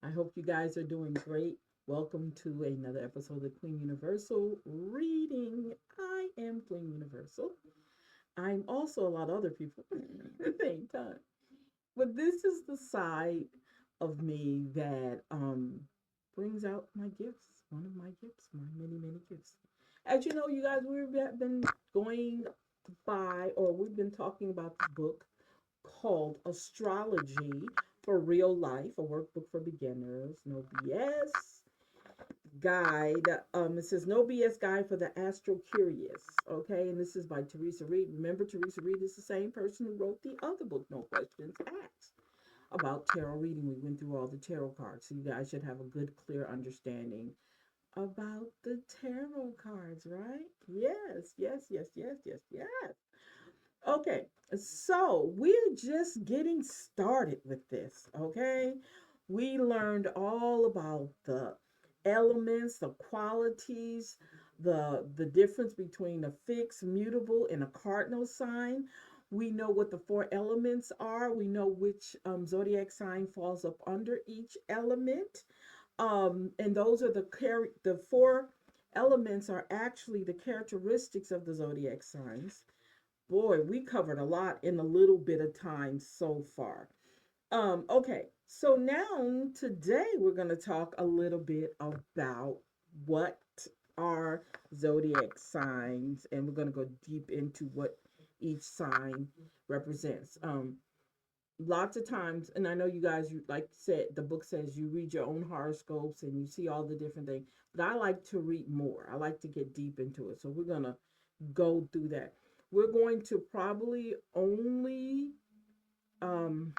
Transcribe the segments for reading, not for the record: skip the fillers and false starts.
I hope you guys are doing great. Welcome to another episode of Queen Universal Reading. I am Queen Universal. I'm also a lot of other people at the same time. But this is the side of me that brings out my gifts. One of my gifts, my many, many gifts. As you know, you guys, we've been going by, or we've been talking about the book called Astrology for Real Life, a workbook for beginners, no BS guide. It says no BS guide for the astro curious. Okay, and this is by Teresa Reed. Remember, Teresa Reed is the same person who wrote the other book, No Questions Asked, about tarot reading. We went through all the tarot cards, so you guys should have a good, clear understanding about the tarot cards, right? Yes, yes, yes, yes, yes, yes. Okay, so we're just getting started with this, okay? We learned all about the elements, the qualities, the difference between a fixed, mutable, and a cardinal sign. We know what the four elements are. We know which zodiac sign falls up under each element. And those are the four elements are actually the characteristics of the zodiac signs. Boy, we covered a lot in a little bit of time so far. Okay, so now today we're going to talk a little bit about what are zodiac signs, and we're going to go deep into what each sign represents. Lots of times, and I know you guys, you like said, the book says you read your own horoscopes and you see all the different things, but I like to read more. I like to get deep into it. So we're going to go through that. We're going to probably only um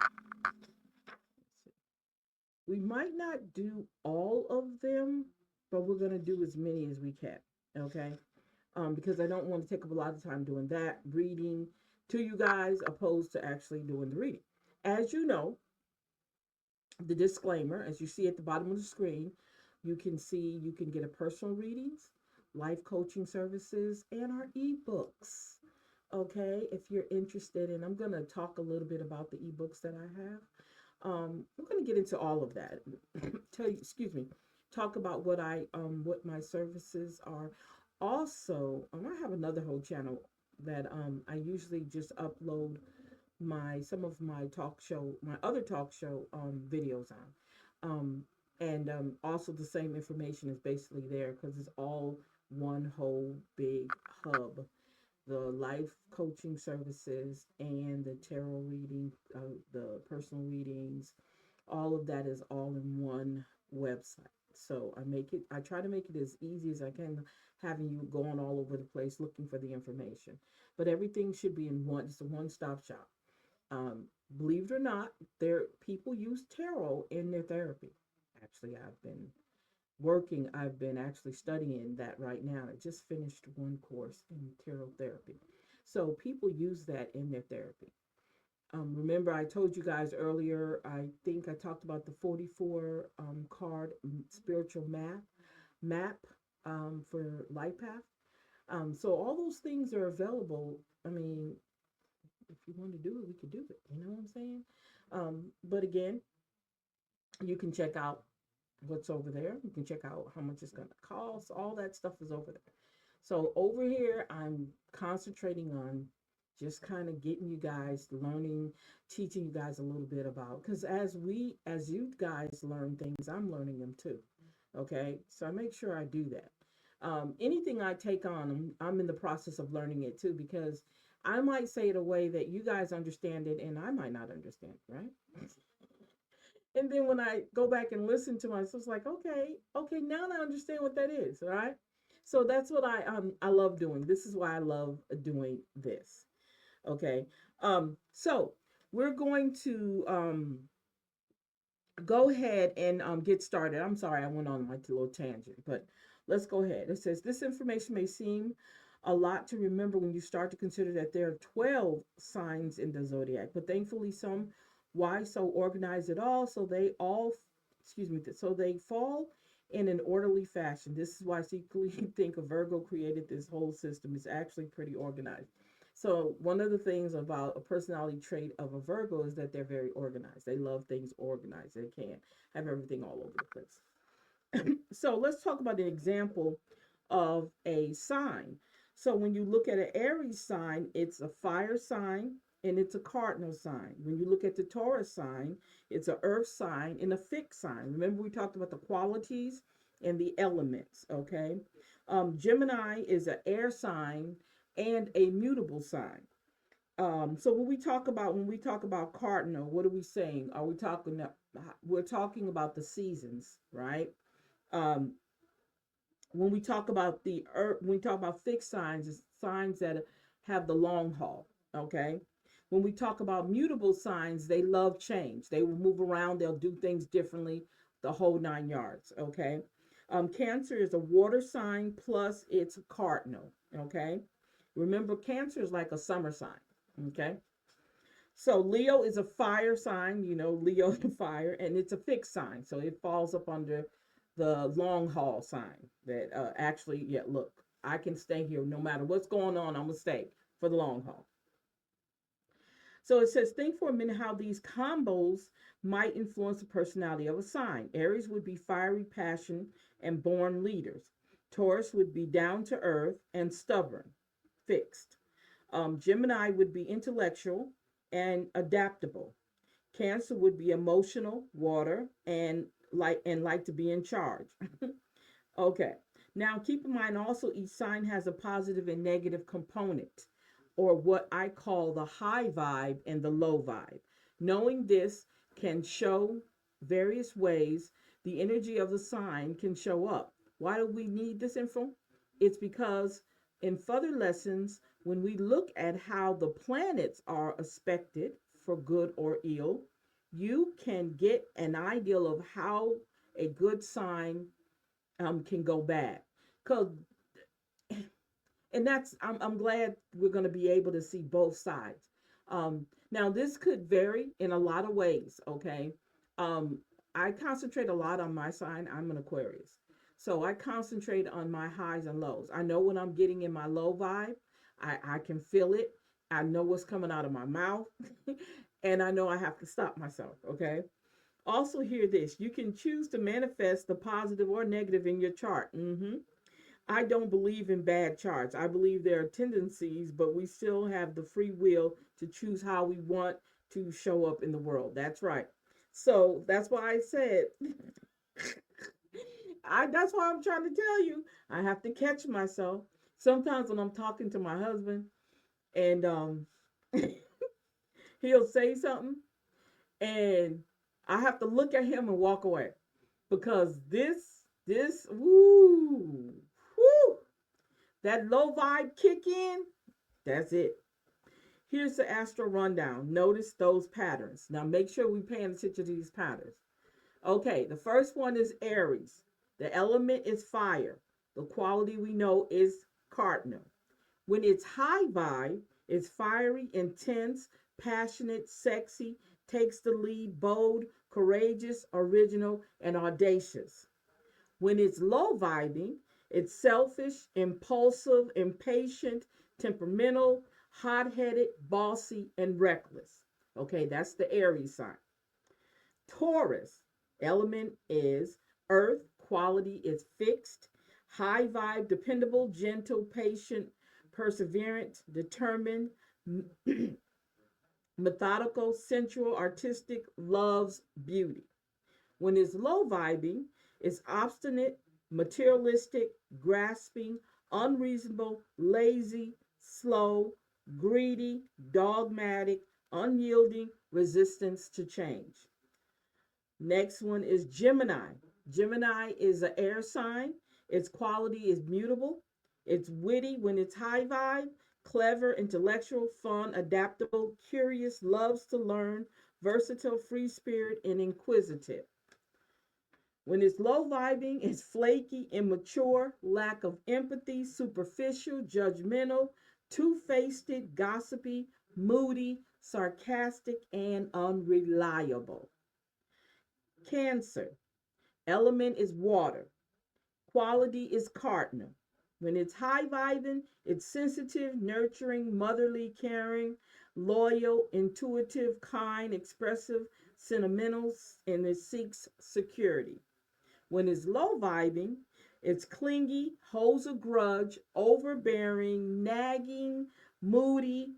we might not do all of them, but we're going to do as many as we can. Okay? Because I don't want to take up a lot of time doing that reading to you guys opposed to actually doing the reading. As you know, the disclaimer, as you see at the bottom of the screen, you can get a personal readings, life coaching services, and our ebooks. Okay, if you're interested, and I'm going to talk a little bit about the ebooks that I have. I'm going to get into all of that. Tell you, excuse me, talk about what my services are. Also, I have another whole channel that I usually just upload my some of my talk show, my other talk show videos on. And Also the same information is basically there because it's all one whole big hub, the life coaching services and the tarot reading, the personal readings, all of that is all in one website. So I try to make it as easy as I can, having you going all over the place looking for the information. But everything should be in one, it's a one-stop shop. Um, Believe it or not, there people use tarot in their therapy. Actually, I've been actually studying that right now. I just finished one course in tarot therapy. So people use that in their therapy. Remember, I told you guys earlier, I think I talked about the 44 card spiritual map for Life Path. So all those things are available. I mean, if you want to do it, we could do it. You know what I'm saying? But again, you can check out what's over there. You can check out how much it's going to cost. All that stuff is over there. So over here, I'm concentrating on just kind of getting you guys learning, teaching you guys a little bit about, because as you guys learn things, I'm learning them too. Okay, so I make sure I do that. Anything I take on, I'm in the process of learning it too, because I might say it a way that you guys understand it, and I might not understand it, right? And then when I go back and listen to myself, it's like, okay, now I understand what that is, right? So that's what I love doing. This is why I love doing this. Okay. So we're going to go ahead and get started. I'm sorry I went on my little tangent, but let's go ahead. It says this information may seem a lot to remember when you start to consider that there are 12 signs in the zodiac, but thankfully some why so organized at all so they all excuse me so they fall in an orderly fashion. This is why I secretly think a Virgo created this whole system. It's actually pretty organized. So one of the things about a personality trait of a Virgo is that they're very organized. They love things organized. They can't have everything all over the place. So let's talk about an example of a sign. So when you look at an Aries sign, it's a fire sign and it's a cardinal sign. When you look at the Taurus sign, it's an earth sign and a fixed sign. Remember we talked about the qualities and the elements, okay? Gemini is an air sign and a mutable sign. So when we talk about cardinal, what are we saying? Are we talking? We're talking about the seasons, right? Um, when we talk about the earth, when we talk about fixed signs, it's signs that have the long haul. Okay. When we talk about mutable signs, they love change. They will move around. They'll do things differently. The whole 9 yards. Okay. Cancer is a water sign plus it's cardinal. Okay. Remember, Cancer is like a summer sign. Okay. So Leo is a fire sign, Leo the fire, and it's a fixed sign. So it falls up under the long haul sign that actually, yeah, look, I can stay here no matter what's going on. I'm going to stay for the long haul. So it says, think for a minute how these combos might influence the personality of a sign. Aries would be fiery passion and born leaders. Taurus would be down to earth and stubborn, fixed. Gemini would be intellectual and adaptable. Cancer would be emotional, water, and like to be in charge. Okay. Now keep in mind also each sign has a positive and negative component, or what I call the high vibe and the low vibe. Knowing this can show various ways the energy of the sign can show up. Why do we need this info? It's because in further lessons, when we look at how the planets are aspected for good or ill, you can get an idea of how a good sign can go bad. Cause and that's I'm glad we're going to be able to see both sides. Now this could vary in a lot of ways. Okay, um, I concentrate a lot on my sign. I'm an Aquarius, so I concentrate on my highs and lows. I know when I'm getting in my low vibe. I can feel it. I know what's coming out of my mouth, and I know I have to stop myself. Okay. Also, hear this: you can choose to manifest the positive or negative in your chart. I don't believe in bad charts. I believe there are tendencies, but we still have the free will to choose how we want to show up in the world. That's right. So that's why I said, that's why I'm trying to tell you, I have to catch myself. Sometimes when I'm talking to my husband and he'll say something and I have to look at him and walk away because woo, woo, that low vibe kick in, that's it. Here's the astro rundown. Notice those patterns. Now make sure we're paying attention to these patterns. Okay, the first one is Aries. The element is fire. The quality we know is cardinal. When it's high vibe, it's fiery, intense, passionate, sexy, takes the lead, bold, courageous, original, and audacious. When it's low vibing, it's selfish, impulsive, impatient, temperamental, hot headed, bossy, and reckless. Okay, that's the Aries sign. Taurus, element is earth, quality is fixed, high vibe, dependable, gentle, patient, perseverant, determined, methodical, sensual, artistic, loves beauty. When it's low vibing, it's obstinate, materialistic, grasping, unreasonable, lazy, slow, greedy, dogmatic, unyielding, resistance to change. Next one is Gemini. Gemini is an air sign. Its quality is mutable. It's witty when it's high vibe, clever, intellectual, fun, adaptable, curious, loves to learn, versatile, free spirit, and inquisitive. When it's low vibing, it's flaky, immature, lack of empathy, superficial, judgmental, two faced, gossipy, moody, sarcastic, and unreliable. Cancer. Element is water. Quality is cardinal. When it's high vibing, it's sensitive, nurturing, motherly, caring, loyal, intuitive, kind, expressive, sentimental, and it seeks security. When it's low vibing, it's clingy, holds a grudge, overbearing, nagging, moody,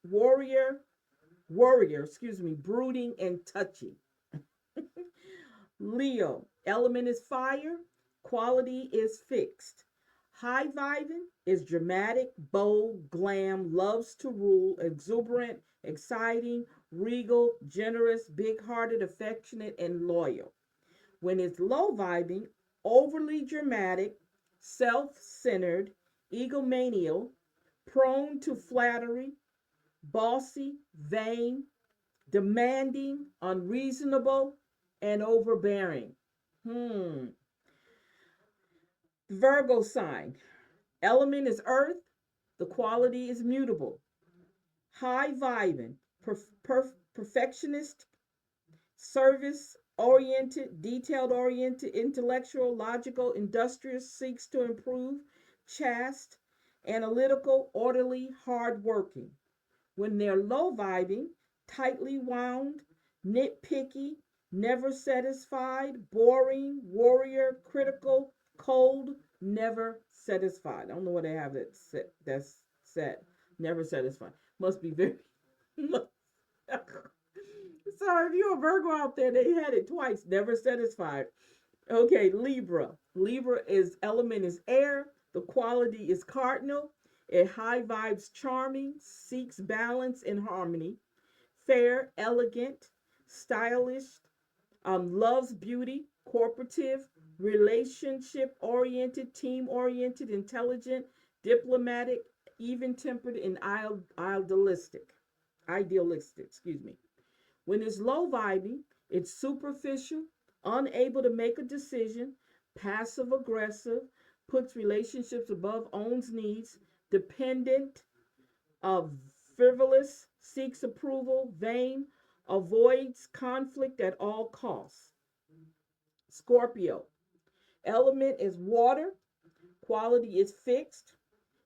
warrior, brooding and touchy. Leo, element is fire, quality is fixed. High vibing is dramatic, bold, glam, loves to rule, exuberant, exciting, regal, generous, big hearted, affectionate, and loyal. When it's low vibing, overly dramatic, self centered, egomaniacal, prone to flattery, bossy, vain, demanding, unreasonable, and overbearing. Hmm. Virgo sign. Element is earth. The quality is mutable. High vibing. Perfectionist, service oriented, detailed oriented, intellectual, logical, industrious, seeks to improve, chaste, analytical, orderly, hardworking. When they're low vibing, tightly wound, nitpicky, never satisfied, boring, warrior, critical, cold, never satisfied. I don't know what they have that's set. Never satisfied. Must be very. Sorry, if you're a Virgo out there, they had it twice. Never satisfied. Okay, Libra. Libra is element is air. The quality is cardinal. It high vibes charming, seeks balance and harmony. Fair, elegant, stylish, loves beauty, cooperative, relationship oriented, team oriented, intelligent, diplomatic, even tempered, and idealistic, excuse me. When it's low vibing, it's superficial, unable to make a decision, passive aggressive, puts relationships above owns needs, dependent, of frivolous, seeks approval, vain, avoids conflict at all costs. Scorpio. Element is water, quality is fixed.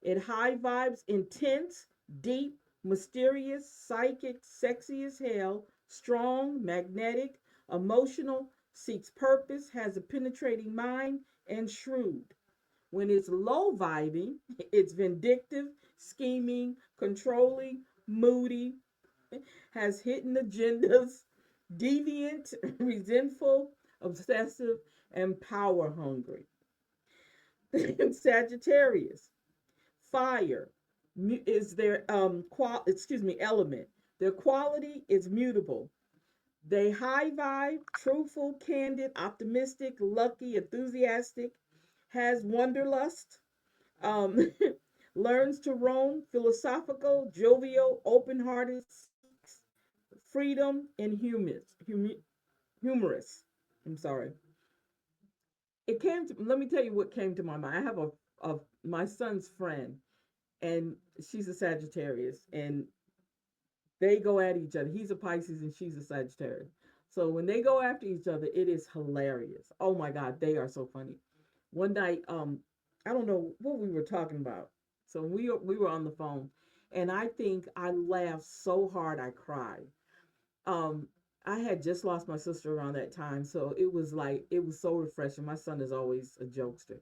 It high vibes intense, deep, mysterious, psychic, sexy as hell, strong, magnetic, emotional, seeks purpose, has a penetrating mind, and shrewd. When it's low vibing, it's vindictive, scheming, controlling, moody, has hidden agendas, deviant, resentful, obsessive, and power hungry. Sagittarius, fire is their element. Their quality is mutable. They high vibe, truthful, candid, optimistic, lucky, enthusiastic, has wanderlust, um, learns to roam, philosophical, jovial, open-hearted, seeks freedom, and humorous. I'm sorry. It came to, let me tell you what came to my mind. I have a my son's friend, and she's a Sagittarius, and they go at each other. He's a Pisces and she's a Sagittarius. So when they go after each other, it is hilarious. Oh my God, they are so funny. One night, I don't know what we were talking about. So we were on the phone, and I think I laughed so hard I cried. Um, I had just lost my sister around that time, so it was so refreshing. My son is always a jokester,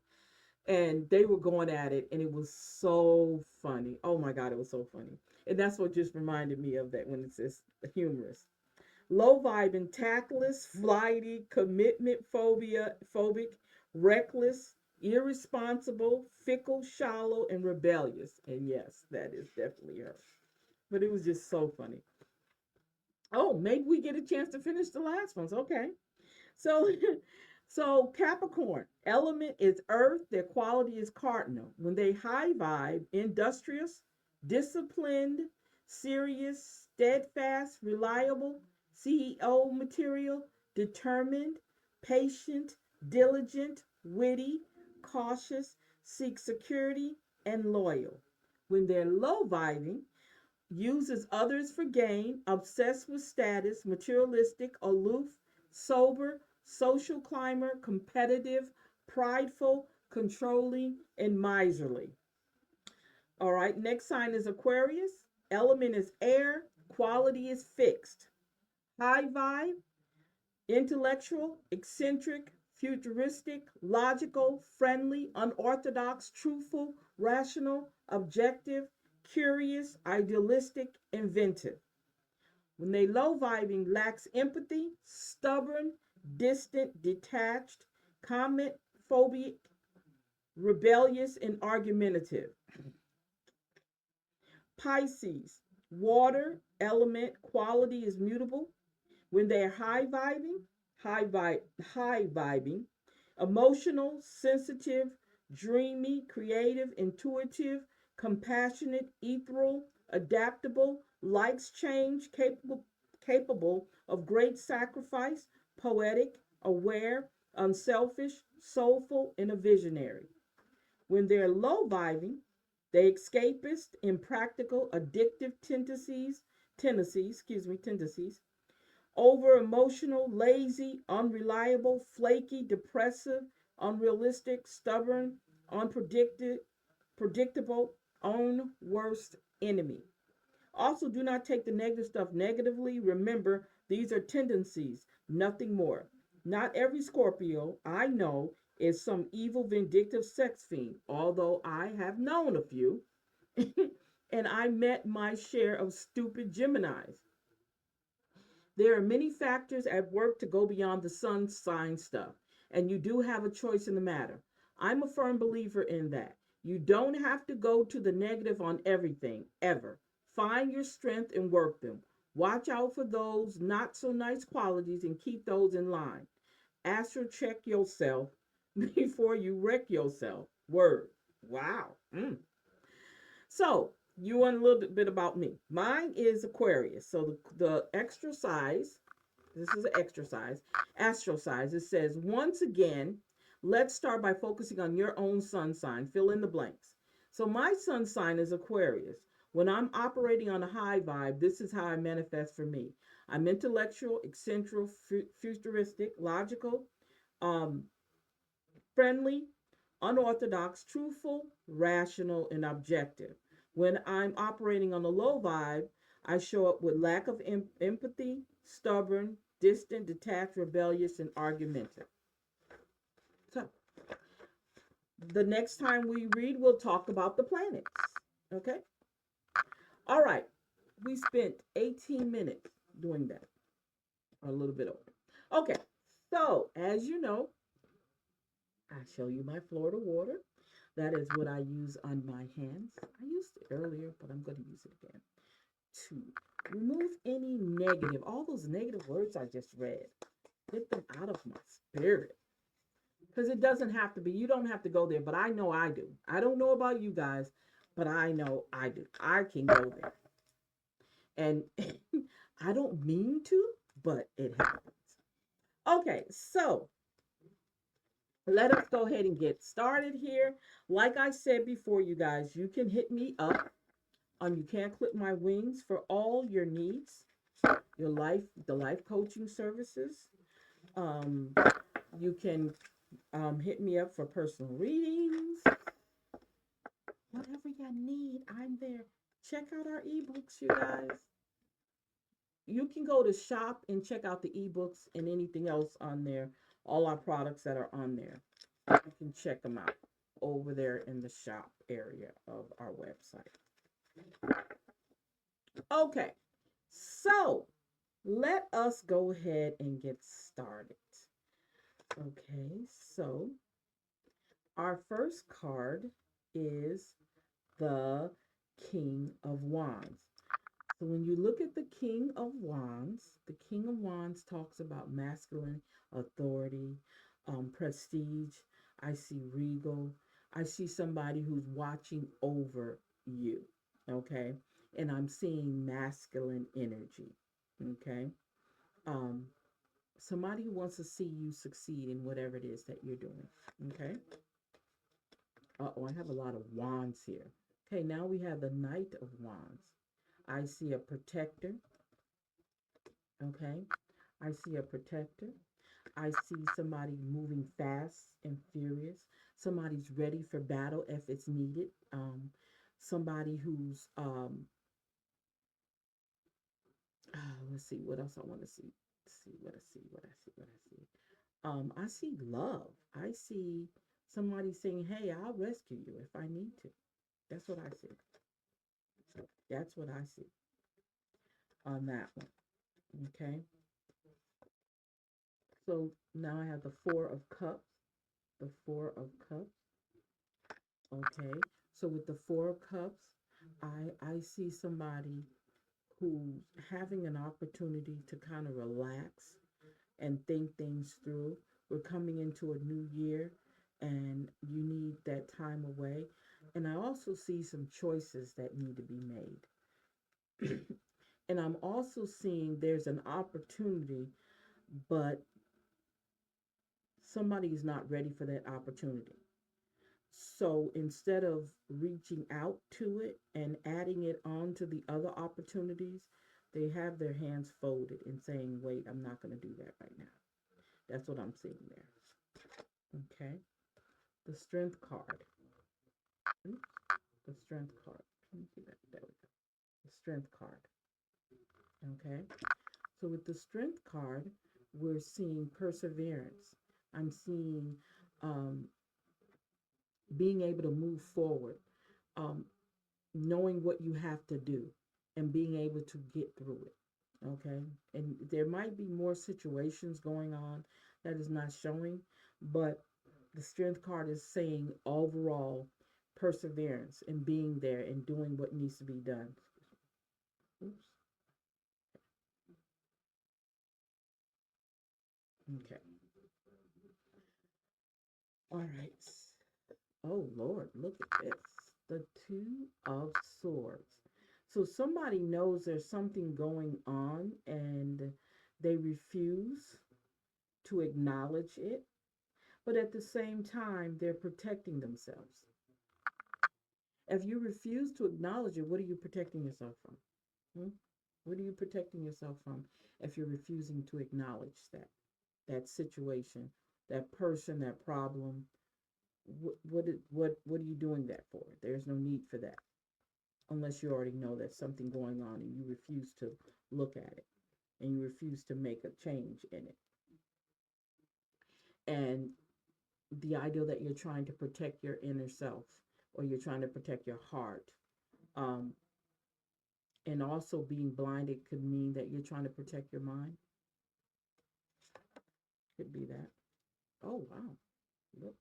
and they were going at it, and it was so funny. Oh my God, it was so funny. And that's what just reminded me of that when it says humorous. Low vibing, tactless, flighty, commitment phobic, reckless, irresponsible, fickle, shallow, and rebellious. And yes, that is definitely her. But it was just so funny. Oh, maybe we get a chance to finish the last ones. Okay. So so Capricorn, element is earth, their quality is cardinal. When they high vibe, industrious, disciplined, serious, steadfast, reliable, CEO material, determined, patient, diligent, witty, cautious, seek security, and loyal. When they're low vibing, uses others for gain, obsessed with status, materialistic, aloof, sober, social climber, competitive, prideful, controlling, and miserly. All right, next sign is Aquarius. Element is air, quality is fixed. High vibe, intellectual, eccentric, futuristic, logical, friendly, unorthodox, truthful, rational, objective, curious, idealistic, inventive. When they low vibing, lacks empathy, stubborn, distant, detached, comment phobic, rebellious, and argumentative. Pisces, water element quality is mutable. When they're high vibing, emotional, sensitive, dreamy, creative, intuitive, compassionate, ethereal, adaptable, likes change, capable of great sacrifice, poetic, aware, unselfish, soulful, and a visionary. When they're low vibing, they escapist, impractical, addictive tendencies, over emotional, lazy, unreliable, flaky, depressive, unrealistic, stubborn, predictable, own worst enemy. Also, do not take the negative stuff negatively. Remember, these are tendencies, nothing more. Not every Scorpio I know is some evil, vindictive sex fiend, although I have known a few. And I met my share of stupid Geminis. There are many factors at work to go beyond the sun sign stuff, and you do have a choice in the matter. I'm a firm believer in that. You don't have to go to the negative on everything, ever. Find your strength and work them. Watch out for those not so nice qualities and keep those in line. Astro check yourself before you wreck yourself. Word. Wow. So, you want a little bit about me. Mine is Aquarius. So, the exercise, this is an exercise, astro size. It says, once again, let's start by focusing on your own sun sign. Fill in the blanks. So, my sun sign is Aquarius. When I'm operating on a high vibe, this is how I manifest for me. I'm intellectual, eccentric, futuristic, logical, um, friendly, unorthodox, truthful, rational, and objective. When I'm operating on a low vibe, I show up with lack of empathy, stubborn, distant, detached, rebellious, and argumentative. So, the next time we read, we'll talk about the planets. Okay? All right. We spent 18 minutes doing that, or a little bit over. Okay. So, as you know, I show you my Florida water. That is what I use on my hands. I used it earlier, but I'm going to use it again to remove any negative, all those negative words I just read. Get them out of my spirit. Because it doesn't have to be, you don't have to go there, but I know I do. I don't know about you guys, but I know I do. I can go there. And I don't mean to, but it happens. Okay, so let us go ahead and get started here. Like I said before, you guys, you can hit me up on You Can't Clip My Wings for all your needs, your life, the life coaching services. Um, you can hit me up for personal readings. Whatever you need, I'm there. Check out our ebooks, you guys. You can go to shop and check out the ebooks and anything else on there, all our products that are on there. You can check them out over there in the shop area of our website. Okay, so let us go ahead and get started. Okay, so our first card is the King of Wands. So when you look at the King of Wands talks about masculine authority, prestige. I see regal. I see somebody who's watching over you. Okay. And I'm seeing masculine energy. Okay. Um, Somebody who wants to see you succeed in whatever it is that you're doing. Okay. Oh, I have a lot of wands here. Okay, now we have the Knight of Wands. I see a protector. Okay. I see a protector. I see somebody moving fast and furious. Somebody's ready for battle if it's needed. Somebody who's let's see what else I want to see. See what I see. What I see. What I see. I see love. I see somebody saying, "Hey, I'll rescue you if I need to." That's what I see. That's what I see on that one. Okay. So now I have the Four of Cups. The Four of Cups. Okay. So with the Four of Cups, I see somebody who's having an opportunity to kind of relax and think things through. We're coming into a new year and you need that time away. And I also see some choices that need to be made. And I'm also seeing there's an opportunity, but somebody's not ready for that opportunity. So instead of reaching out to it and adding it on to the other opportunities, they have their hands folded and saying, wait, I'm not going to do that right now. That's what I'm seeing there. Okay. The Strength card. Oops. The Strength card. Let me see that. There we go. The Strength card. Okay. So with the Strength card, we're seeing perseverance. I'm seeing um, being able to move forward, um, knowing what you have to do, and being able to get through it. Okay. And there might be more situations going on that is not showing, but the Strength card is saying overall perseverance and being there and doing what needs to be done. Oops. Okay. All right. Oh Lord, look at this. The Two of Swords. So somebody knows there's something going on and they refuse to acknowledge it, but at the same time, they're protecting themselves. If you refuse to acknowledge it, what are you protecting yourself from? Hmm? What are you protecting yourself from if you're refusing to acknowledge that situation, that person, that problem? What are you doing that for? There's no need for that unless you already know there's something going on and you refuse to look at it and you refuse to make a change in it. And the idea that you're trying to protect your inner self or you're trying to protect your heart. Um, and also being blinded could mean that you're trying to protect your mind. Could be that. Oh, wow. Look,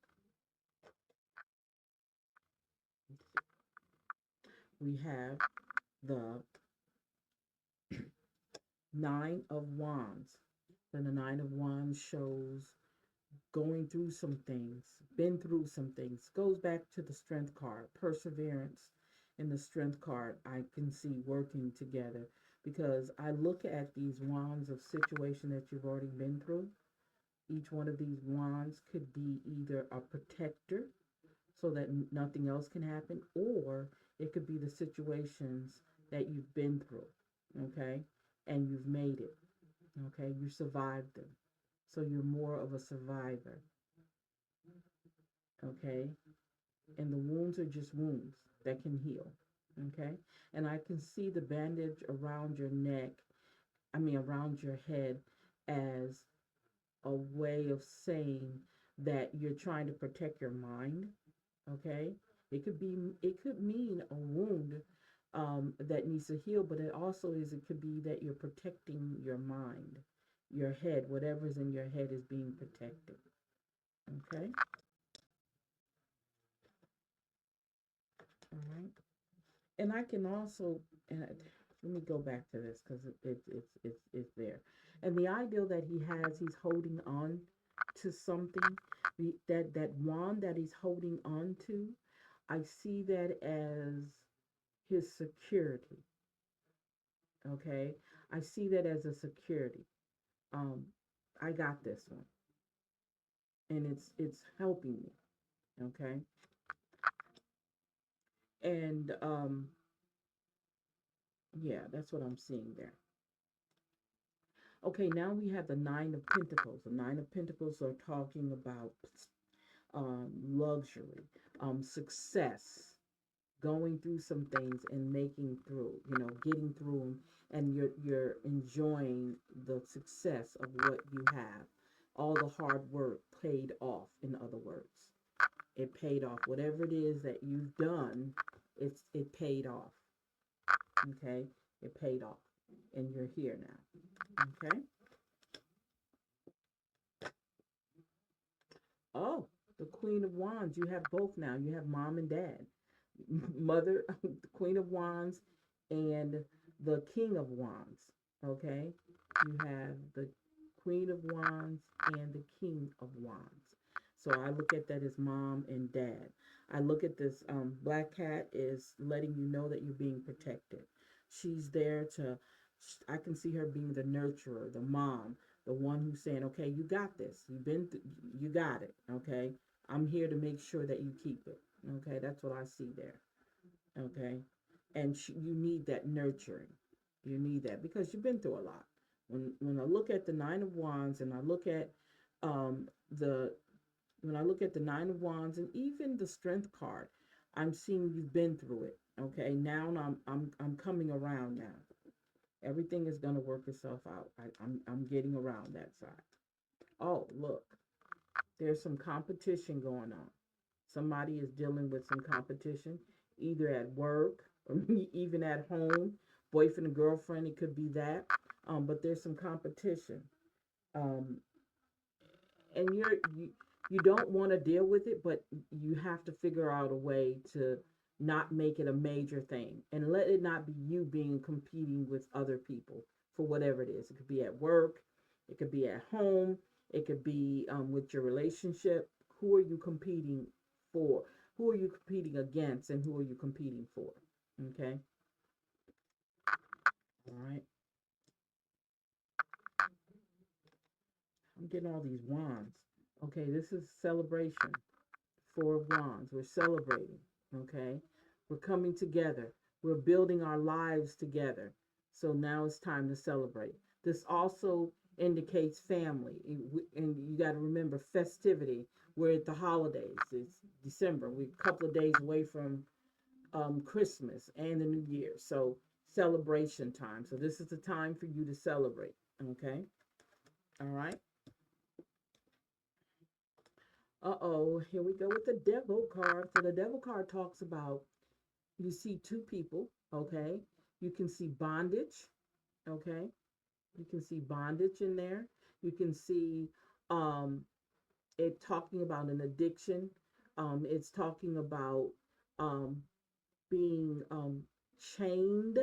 we have the Nine of Wands. And the Nine of Wands shows going through some things, been through some things. Goes back to the Strength card, perseverance in the Strength card. I can see working together because I look at these wands of situation that you've already been through. Each one of these wands could be either a protector so that nothing else can happen, or it could be the situations that you've been through, okay, and you've made it, okay, you survived them, so you're more of a survivor, okay, and the wounds are just wounds that can heal, okay, and I can see the bandage around your neck, I mean around your head, as a way of saying that you're trying to protect your mind, okay, it could mean a wound that needs to heal, but it could be that you're protecting your mind, your head, whatever's in your head is being protected, okay. All right. And I can also, let me go back to this because it's there. And the ideal that he's holding on to something, that wand that he's holding on to, I see that as his security. Okay, I see that as a security. Um, I got this one, and it's helping me. Okay, and yeah, that's what I'm seeing there. Okay, now we have the Nine of Pentacles. The Nine of Pentacles are talking about luxury, success, going through some things and making through, getting through them, and you're enjoying the success of what you have. All the hard work paid off, in other words. It paid off. Whatever it is that you've done, it paid off. Okay? It paid off. And you're here now. Okay? Oh, the Queen of Wands. You have both now. You have mom and dad. Mother, the Queen of Wands, and the King of Wands. Okay? You have the Queen of Wands and the King of Wands. So I look at that as mom and dad. I look at this black cat is letting you know that you're being protected. She's there to, I can see her being the nurturer, the mom, the one who's saying, okay, you got this. You got it. Okay. I'm here to make sure that you keep it. Okay. That's what I see there. Okay. And you need that nurturing. You need that because you've been through a lot. When I look at the Nine of Wands and I look at the when I look at the Nine of Wands and even the Strength card, I'm seeing you've been through it. Okay, now I'm coming around now. Everything is gonna work itself out. I'm getting around that side. Oh, look, there's some competition going on. Somebody is dealing with some competition, either at work or even at home. Boyfriend and girlfriend, it could be that. But there's some competition. Um, and you don't want to deal with it, but you have to figure out a way to not make it a major thing and let it not be you being competing with other people for whatever it is. It could be at work, it could be at home, it could be with your relationship. Who are you competing for? Who are you competing against, and who are you competing for? Okay, all right. I'm getting all these wands. Okay, this is celebration. Four of Wands. We're celebrating. Okay. We're coming together. We're building our lives together. So now it's time to celebrate. This also indicates family. And you got to remember festivity. We're at the holidays. It's December. We're a couple of days away from Christmas and the New Year. So celebration time. So this is the time for you to celebrate. Okay. All right. Uh-oh, here we go with the devil card. So the devil card talks about, you see two people, okay? You can see bondage, okay? You can see bondage in there. You can see um it talking about an addiction. It's talking about um being chained.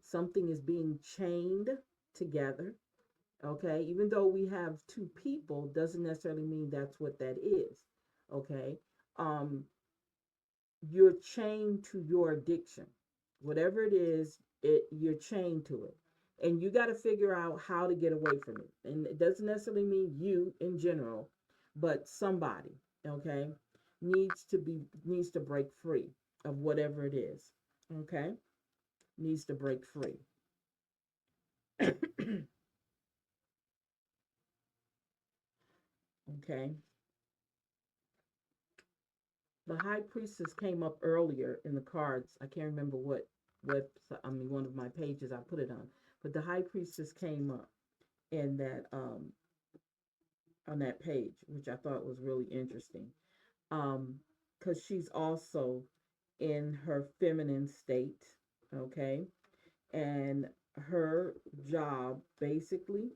Something is being chained together. Okay, even though we have two people, doesn't necessarily mean that's what that is. Okay, um, you're chained to your addiction, whatever it is. You're chained to it, and you got to figure out how to get away from it. And it doesn't necessarily mean you in general, but somebody, okay, needs to break free of whatever it is. Okay, needs to break free. Okay. The high priestess came up earlier in the cards. I can't remember what I mean, one of my pages I put it on. But the high priestess came up in that on that page, which I thought was really interesting. Because she's also in her feminine state, okay? And her job basically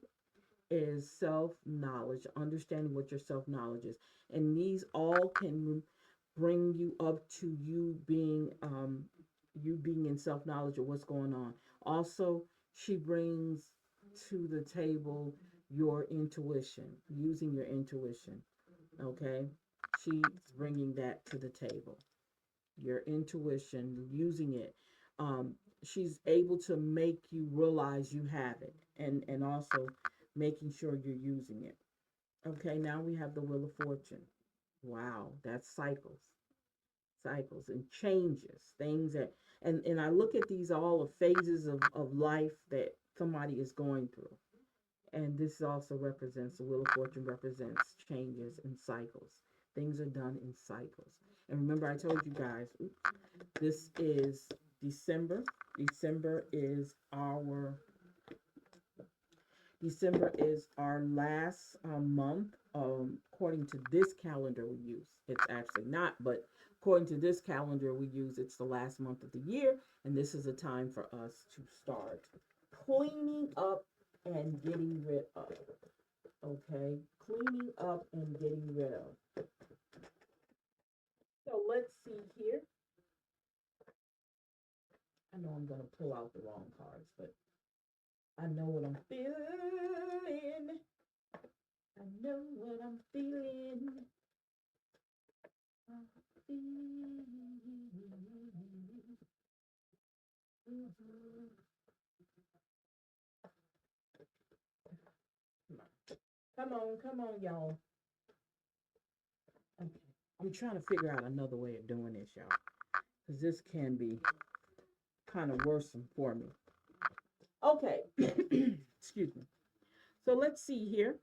is self knowledge, understanding what your self knowledge is. And these all can bring you up to you being in self knowledge of what's going on. Also, she brings to the table your intuition, using your intuition. Okay, she's bringing that to the table. Your intuition, using it. She's able to make you realize you have it, and also making sure you're using it. Okay, now we have the Wheel of Fortune. Wow, that's cycles and changes, things that, and I look at these all of phases of life that somebody is going through. And this also represents, the Wheel of Fortune represents changes and cycles. Things are done in cycles. And remember, I told you guys, this is December. December is our last month. According to this calendar we use, it's actually not, but according to this calendar we use, it's the last month of the year, and this is a time for us to start cleaning up and getting rid of. Okay, cleaning up and getting rid of. So let's see here. I know I'm gonna pull out the wrong cards, but I know what I'm feeling. I know what I'm feeling. I'm feeling. Come on, y'all. Okay. I'm trying to figure out another way of doing this, y'all. Because this can be kind of worrisome for me. Okay. Excuse me. So let's see here.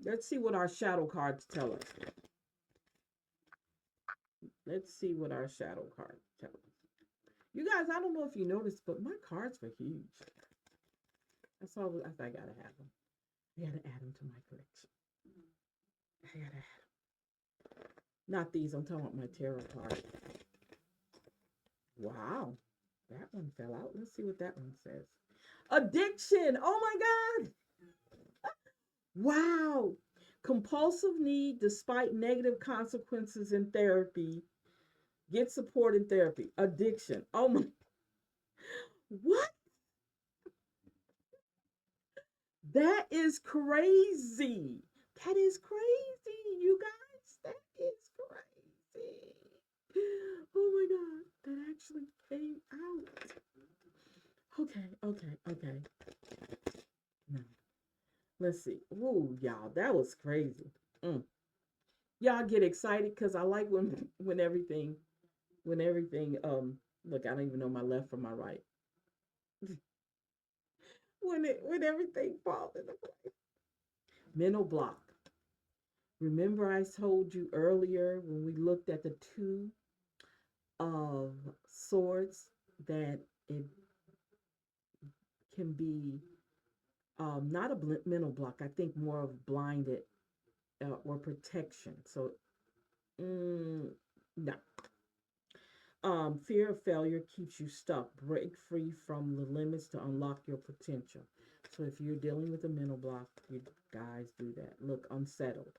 Let's see what our shadow cards tell us. Let's see what our shadow cards tell us. You guys, I don't know if you noticed, but my cards are huge. That's all. I gotta have them. I gotta add them to my collection. I gotta add them. Not these. I'm talking about my tarot card. Wow, that one fell out. Let's see what that one says. Addiction. Oh my God. Wow. Compulsive need despite negative consequences in therapy. Get support in therapy. Addiction. Oh my. What? That is crazy. That is crazy, you guys. That is crazy. Oh my God. That actually came out. Okay. Now, let's see. Ooh, y'all, that was crazy. Y'all get excited because I like when everything look, I don't even know my left from my right. When everything falls into place. Mental block. Remember I told you earlier when we looked at the two of swords that it can be not a mental block. I think more of blinded or protection. So no. Fear of failure keeps you stuck. Break free from the limits to unlock your potential. So if you're dealing with a mental block, you guys do that. Look, unsettled.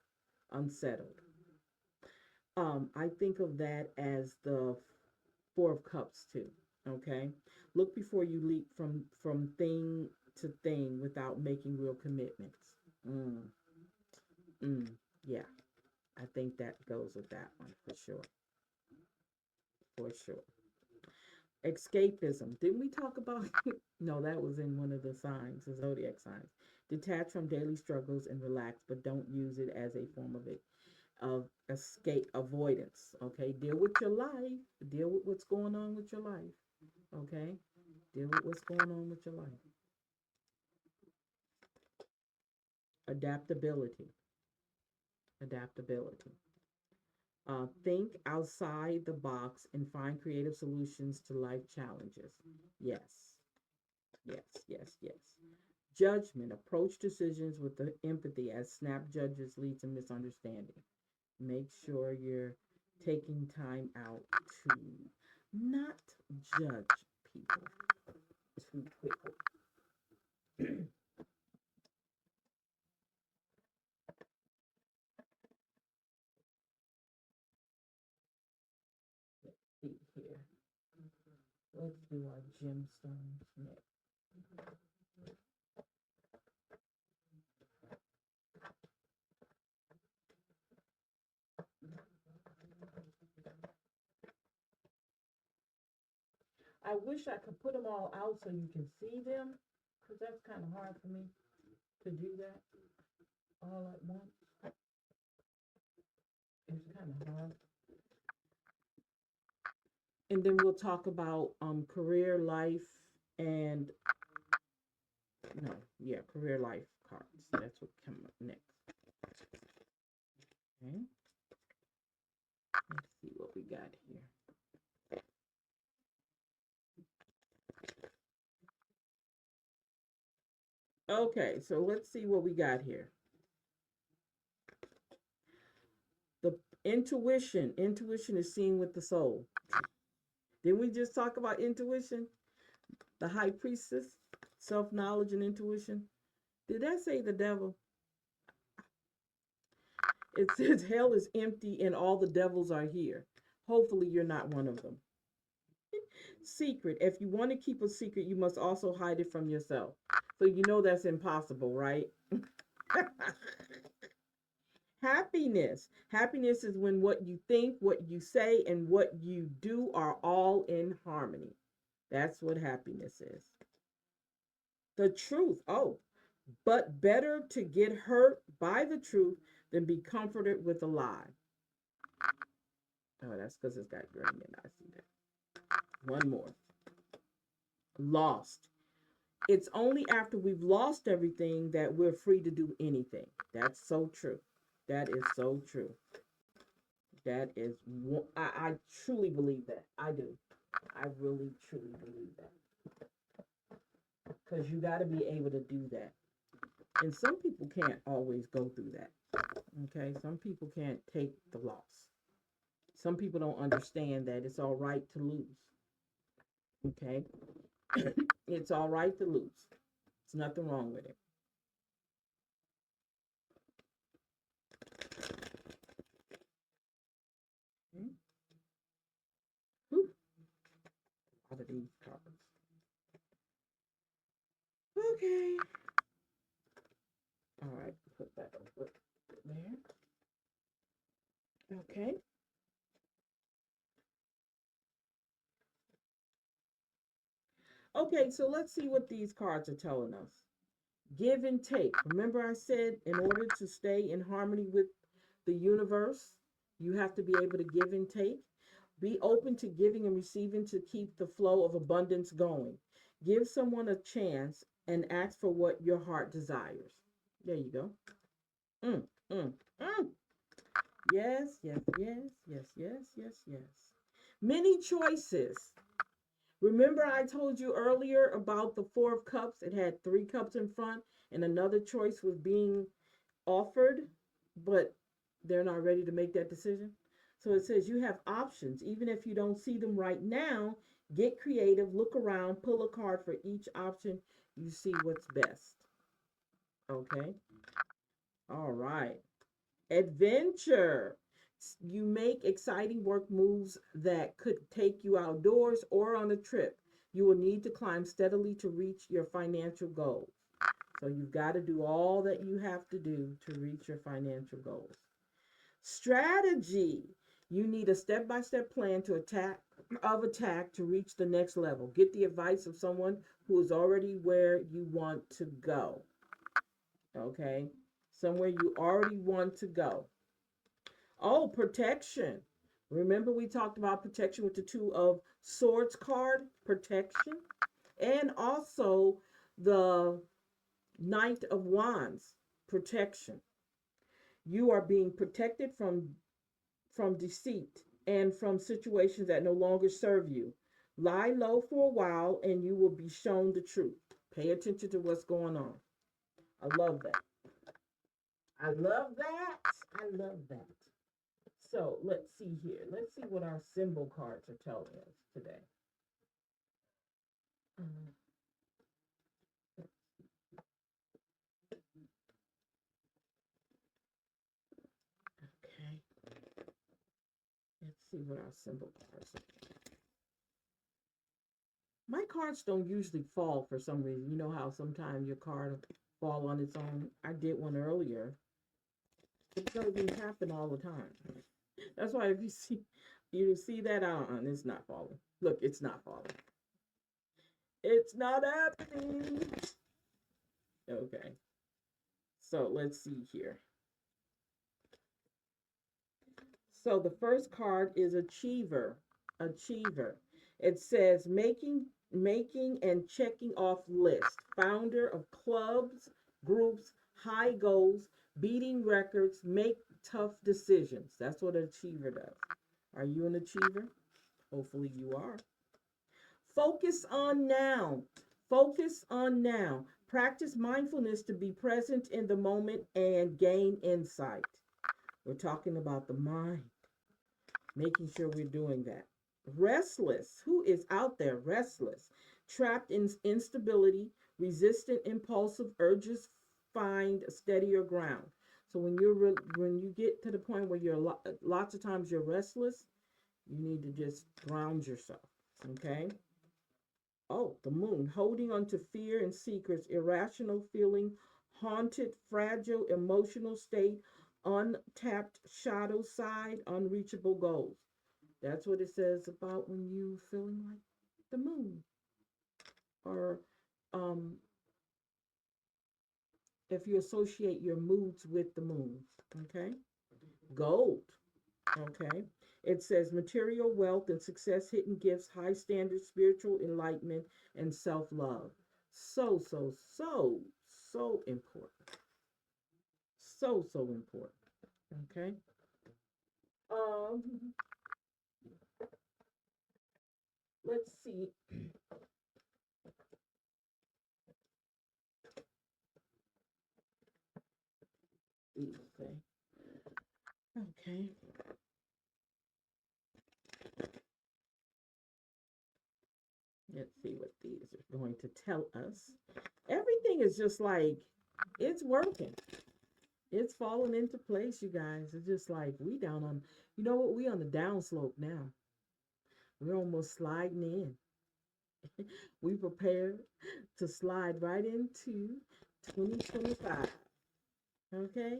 I think of that as the Four of Cups too. Okay, look before you leap from thing to thing without making real commitments. Mm, yeah, I think that goes with that one for sure. For sure. Escapism. Didn't we talk about? No, that was in one of the signs, the zodiac signs. Detach from daily struggles and relax, but don't use it as a form of escape avoidance. Okay, deal with your life. Deal with what's going on with your life. Okay, deal with what's going on with your life. Adaptability. Adaptability. Think outside the box and find creative solutions to life challenges. Yes, yes. Judgment. Approach decisions with the empathy as snap judges lead to misunderstanding. Make sure you're taking time out to not judge people too quickly. Let's see here. Let's do our gemstones next. I wish I could put them all out so you can see them, because that's kind of hard for me to do that all at once. It's kind of hard. And then we'll talk about career life and no, yeah, career life cards. That's what come up next. Okay. Let's see what we got here. Okay, so let's see what we got here. The intuition. Intuition is seeing with the soul. Didn't we just talk about intuition? The high priestess, self-knowledge and intuition. Did that say the devil? It says hell is empty and all the devils are here. Hopefully you're not one of them. Secret. If you want to keep a secret, you must also hide it from yourself. So you know that's impossible, right? Happiness. Happiness is when what you think, what you say, and what you do are all in harmony. That's what happiness is. The truth. Oh, but better to get hurt by the truth than be comforted with a lie. Oh, that's because it's got green in it. I see that. One more. Lost. It's only after we've lost everything that we're free to do anything. That's so true. That is so true. That is, I truly believe that. I do. I really, truly believe that. Because you got to be able to do that. And some people can't always go through that. Okay? Some people can't take the loss. Some people don't understand that it's all right to lose. Okay? It's all right to lose. There's nothing wrong with it. Okay. Whew. A lot of these cards. Okay. All right. Put that over there. Okay. Okay, so let's see what these cards are telling us. Give and take. Remember I said in order to stay in harmony with the universe, you have to be able to give and take. Be open to giving and receiving to keep the flow of abundance going. Give someone a chance and ask for what your heart desires. There you go. Mm, mm, mm. Yes, yes, yes, yes, yes, yes, yes. Many choices. Remember I told you earlier about the Four of Cups? It had 3 cups in front and another choice was being offered, but they're not ready to make that decision. So it says you have options. Even if you don't see them right now, get creative, look around, pull a card for each option. You see what's best. Okay. All right. Adventure. You make exciting work moves that could take you outdoors or on a trip. You will need to climb steadily to reach your financial goals. So you've got to do all that you have to do to reach your financial goals. Strategy. You need a step-by-step plan to attack to reach the next level. Get the advice of someone who is already where you want to go. Okay? Somewhere you already want to go. Oh, protection. Remember we talked about protection with the Two of Swords card, protection, and also the Knight of Wands, protection. You are being protected from deceit and from situations that no longer serve you. Lie low for a while and you will be shown the truth. Pay attention to what's going on. I love that. I love that. I love that. So let's see here. Let's see what our symbol cards are telling us today. Okay. Let's see what our symbol cards are. My cards don't usually fall for some reason. You know how sometimes your card will fall on its own. I did one earlier. It doesn't happen all the time. That's why if you see that, it's not falling. Look, it's not falling. It's not happening. Okay. So let's see here. So the first card is Achiever. Achiever. It says making and checking off lists. Founder of clubs, groups, high goals, beating records, make tough decisions. That's what an achiever does. Are you an achiever? Hopefully you are. Focus on now. Focus on now. Practice mindfulness to be present in the moment and gain insight. We're talking about the mind, making sure we're doing that. Restless. Who is out there restless? Trapped in instability, resistant impulsive urges find steadier ground. So when you get to the point where lots of times you're restless, you need to just ground yourself. Okay? Oh, the moon, holding on to fear and secrets, irrational feeling, haunted, fragile, emotional state, untapped shadow side, unreachable goals. That's what it says about when you feeling like the moon. Or um, if you associate your moods with the moon. Okay? Gold. Okay? It says material wealth and success, hidden gifts, high standards, spiritual enlightenment, and self love. So, so, so, so important. So, so important. Okay? Um, let's see. Okay. Okay. Let's see what these are going to tell us. Everything is just like it's working. It's falling into place, you guys. It's just like we down on, you know what? We on the downslope now. We're almost sliding in. We prepare to slide right into 2025. Okay?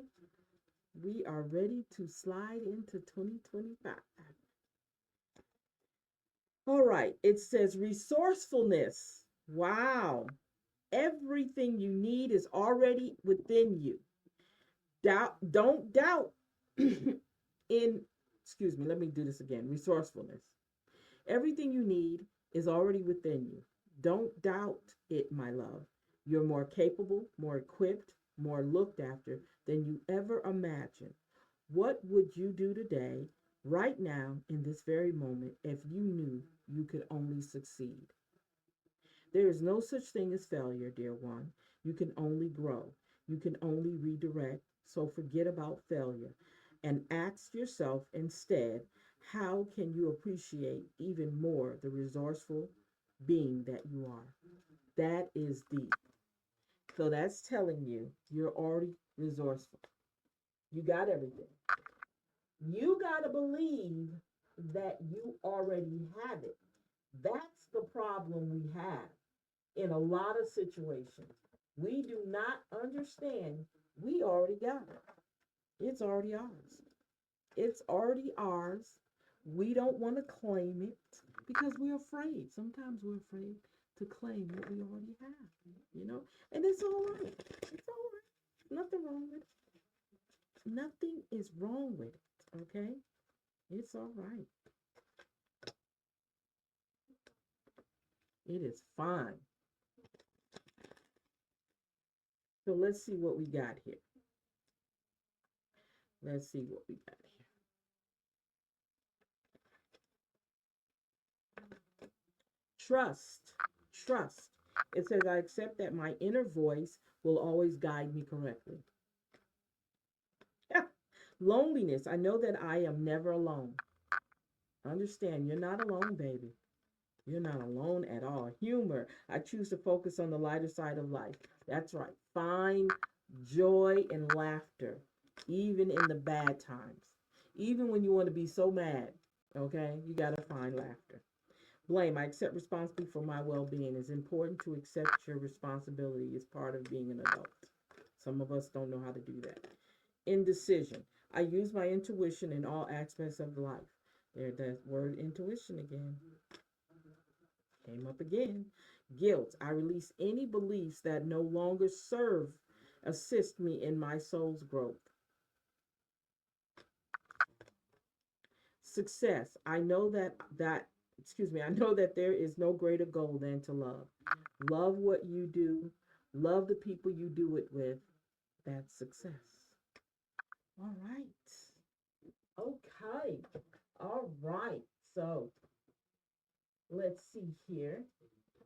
We are ready to slide into 2025. All right. It says resourcefulness. Wow. Everything you need is already within you. Don't doubt in, excuse me, let me do this again. Resourcefulness. Everything you need is already within you. Don't doubt it, my love. You're more capable, more equipped, more looked after than you ever imagined. What would you do today, right now, in this very moment, if you knew you could only succeed? There is no such thing as failure, dear one. You can only grow. You can only redirect. So forget about failure and ask yourself instead, how can you appreciate even more the resourceful being that you are? That is deep. So that's telling you you're already resourceful. You got everything. You got to believe that you already have it. That's the problem we have in a lot of situations. We do not understand we already got it. It's already ours. It's already ours. We don't want to claim it because we're afraid. Sometimes we're afraid to claim what we already have, you know? And it's all right. It's all right. Nothing wrong with it. Nothing is wrong with it, okay? It's all right. It is fine. So let's see what we got here. Let's see what we got here. Trust. Trust. It says, I accept that my inner voice will always guide me correctly. Loneliness. I know that I am never alone. Understand, you're not alone, baby. You're not alone at all. Humor. I choose to focus on the lighter side of life. That's right. Find joy and laughter, even in the bad times. Even when you want to be so mad, okay? You got to find laughter. Blame. I accept responsibility for my well being. It's important to accept your responsibility as part of being an adult. Some of us don't know how to do that. Indecision. I use my intuition in all aspects of life. There, that word intuition again. Came up again. Guilt. I release any beliefs that no longer serve, assist me in my soul's growth. Success. I know that there is no greater goal than to love. Love what you do. Love the people you do it with. That's success. All right. Okay. All right. So let's see here.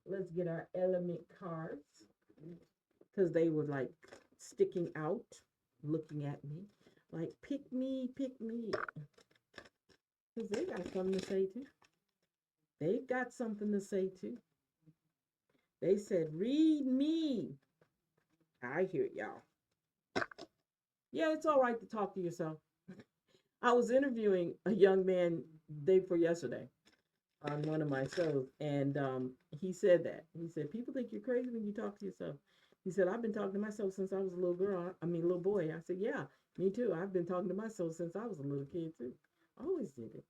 Let's get our element cards because they were like sticking out, looking at me, like pick me, pick me. Because they got something to say too. They got something to say too. They said, read me. I hear y'all. Yeah, it's all right to talk to yourself. I was interviewing a young man day before yesterday on one of my shows, and he said that. He said, people think you're crazy when you talk to yourself. He said, I've been talking to myself since I was a little girl. I mean, little boy. I said, yeah, me too. I've been talking to myself since I was a little kid too. I always did it.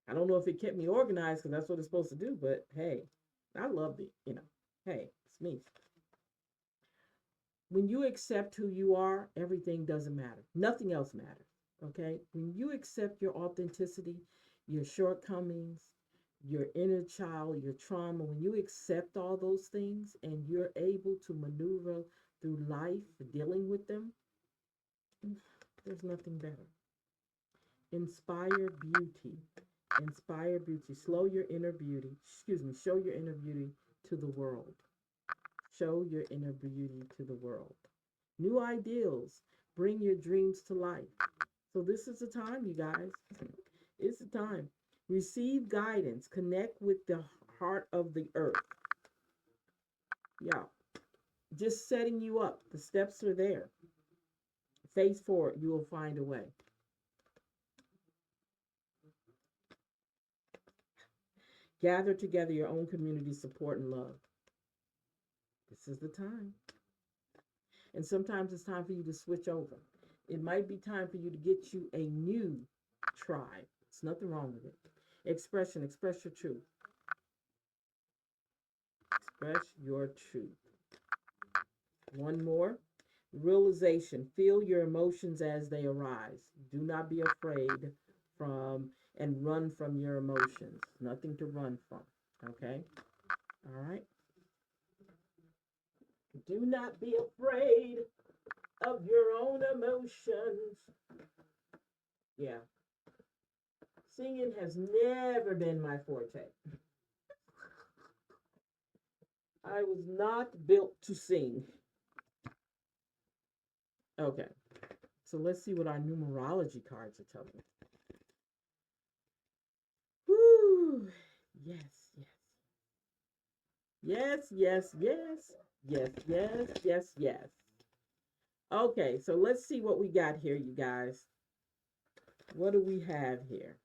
I don't know if it kept me organized because that's what it's supposed to do, but hey, I loved it. Hey, it's me. When you accept who you are, everything doesn't matter. Nothing else matters. Okay? When you accept your authenticity, your shortcomings, your inner child, your trauma, when you accept all those things and you're able to maneuver through life dealing with them, there's nothing better. Inspire beauty. Inspire beauty. Slow your inner beauty. Excuse me. Show your inner beauty to the world. Show your inner beauty to the world. New ideals. Bring your dreams to life. So this is the time, you guys. It's the time. Receive guidance. Connect with the heart of the earth. Yeah. Just setting you up. The steps are there. Face forward. You will find a way. Gather together your own community, support, and love. This is the time. And sometimes it's time for you to switch over. It might be time for you to get you a new tribe. There's nothing wrong with it. Expression, express your truth. Express your truth. One more. Realization. Feel your emotions as they arise. Do not be afraid from and run from your emotions. Nothing to run from. Okay? All right? Do not be afraid of your own emotions. Yeah. Singing has never been my forte. I was not built to sing. Okay. So let's see what our numerology cards are telling us. Woo! Yes, yes. Yes, yes, yes. Yes, yes, yes, yes. Okay, so let's see what we got here, you guys. What do we have here?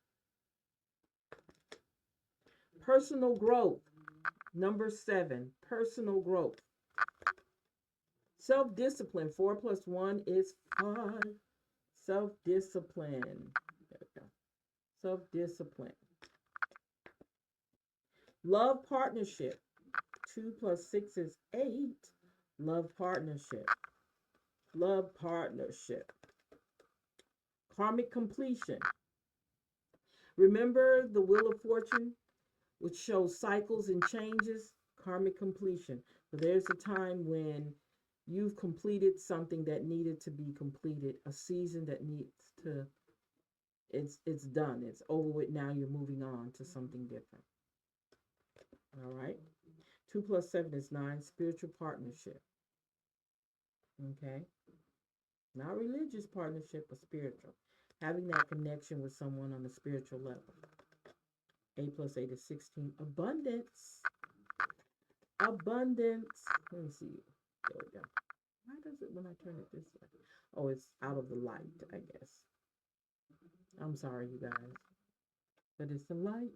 Personal growth. Number 7, personal growth. Self-discipline. 4 plus 1 is 5. Self-discipline. There we go. Self-discipline. Love partnership. 2 plus 6 is 8. Love partnership. Love partnership. Karmic completion. Remember the Wheel of Fortune, which shows cycles and changes? Karmic completion. So there's a time when you've completed something that needed to be completed, a season that needs to, it's done. It's over with now. You're moving on to something different. All right. 2 plus 7 is 9. Spiritual partnership. Okay. Not religious partnership, but spiritual. Having that connection with someone on a spiritual level. 8 plus 8 is 16. Abundance. Abundance. Let me see. There we go. Why does it when I turn it this way? Oh, it's out of the light, I guess. I'm sorry, you guys. But it's the light.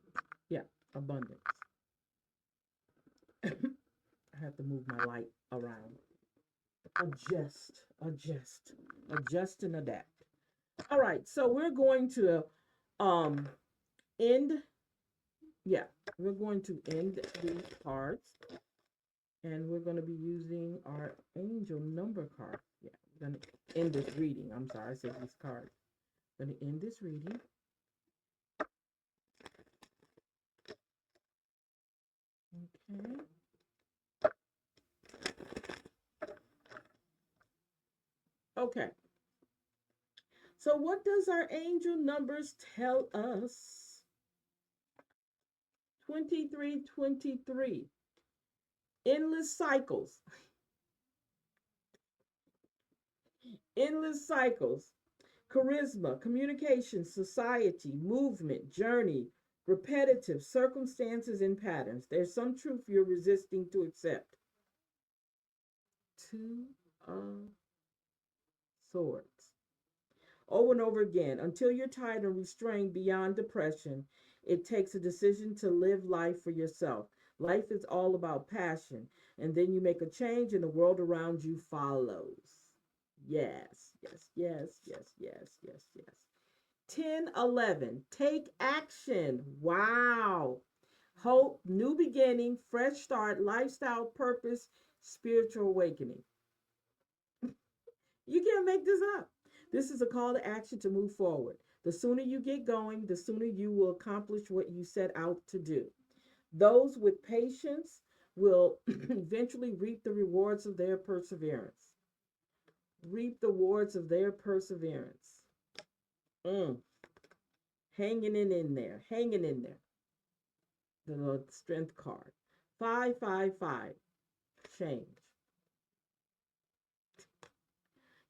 Yeah, abundance. I have to move my light around. Adjust and adapt. All right, so we're going to end. Yeah, we're going to end these cards, and we're going to be using our angel number card. Yeah, we're going to end this reading. I'm sorry, I said these cards. I'm going to end this reading. Okay. Okay. So what does our angel numbers tell us? 2323. Endless cycles. Endless cycles. Charisma, communication, society, movement, journey, repetitive circumstances and patterns. There's some truth you're resisting to accept. Two of Swords. Over and over again, until you're tired and restrained beyond depression, it takes a decision to live life for yourself. Life is all about passion, and then you make a change, and the world around you follows. Yes, yes, yes, yes, yes, yes, yes. 1011. Take action. Wow. Hope, new beginning, fresh start, lifestyle, purpose, spiritual awakening. You can't make this up. This is a call to action to move forward. The sooner you get going, the sooner you will accomplish what you set out to do. Those with patience will eventually reap the rewards of their perseverance. Reap the rewards of their perseverance. Mm. Hanging in there, hanging in there. The strength card. 555. Change.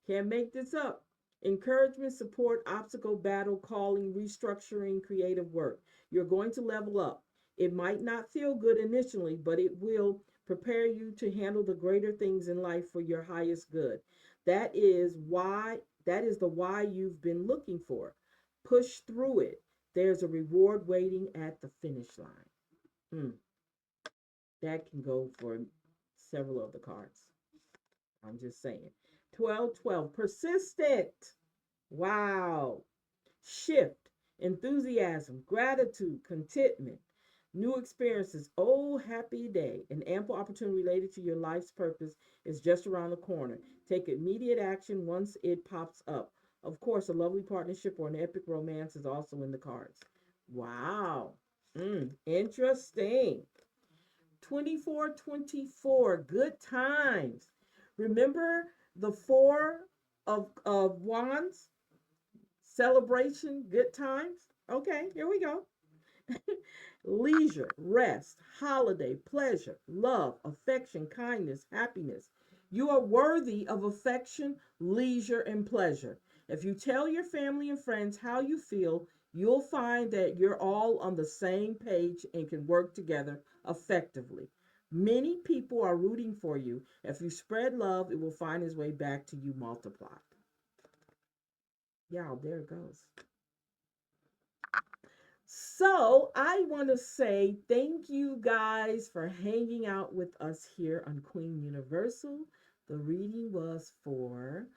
Can't make this up. Encouragement, support, obstacle, battle, calling, restructuring, creative work. You're going to level up. It might not feel good initially, but it will prepare you to handle the greater things in life for your highest good. That is the why you've been looking for. Push through it. There's a reward waiting at the finish line. Hmm. That can go for several of the cards. I'm just saying. 1212. Persistent. Wow. Shift. Enthusiasm. Gratitude. Contentment. New experiences. Oh, happy day. An ample opportunity related to your life's purpose is just around the corner. Take immediate action once it pops up. Of course, a lovely partnership or an epic romance is also in the cards. Wow. Interesting. 2424, good times. Remember the four of wands? Celebration, good times. Okay, here we go. Leisure, rest, holiday, pleasure, love, affection, kindness, happiness. You are worthy of affection, leisure, and pleasure. If you tell your family and friends how you feel, you'll find that you're all on the same page and can work together effectively. Many people are rooting for you. If you spread love, it will find its way back to you multiplied. Yeah, there it goes. So I want to say thank you guys for hanging out with us here on Queen Universal. The reading was for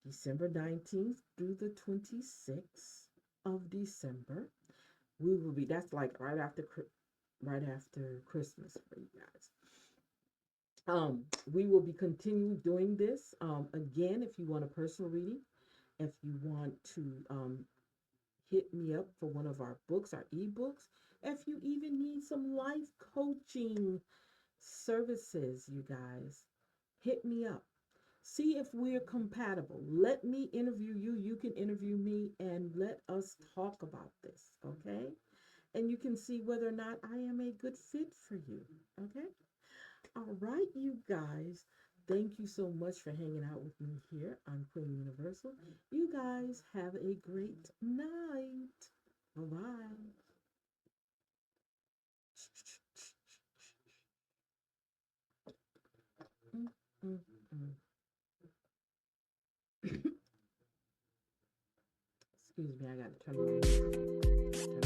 December 19th through the 26th of December. We will be, that's like right after Christmas for you guys. We will be continue doing this. Again, if you want a personal reading, if you want to hit me up for one of our books, our ebooks. If you even need some life coaching services, you guys, hit me up. See if we're compatible. Let me interview you. You can interview me and let us talk about this, okay? And you can see whether or not I am a good fit for you, okay? All right, you guys. Thank you so much for hanging out with me here on Queen Universal. You guys have a great night. Bye bye. Mm, mm, mm. Excuse me, I got to turn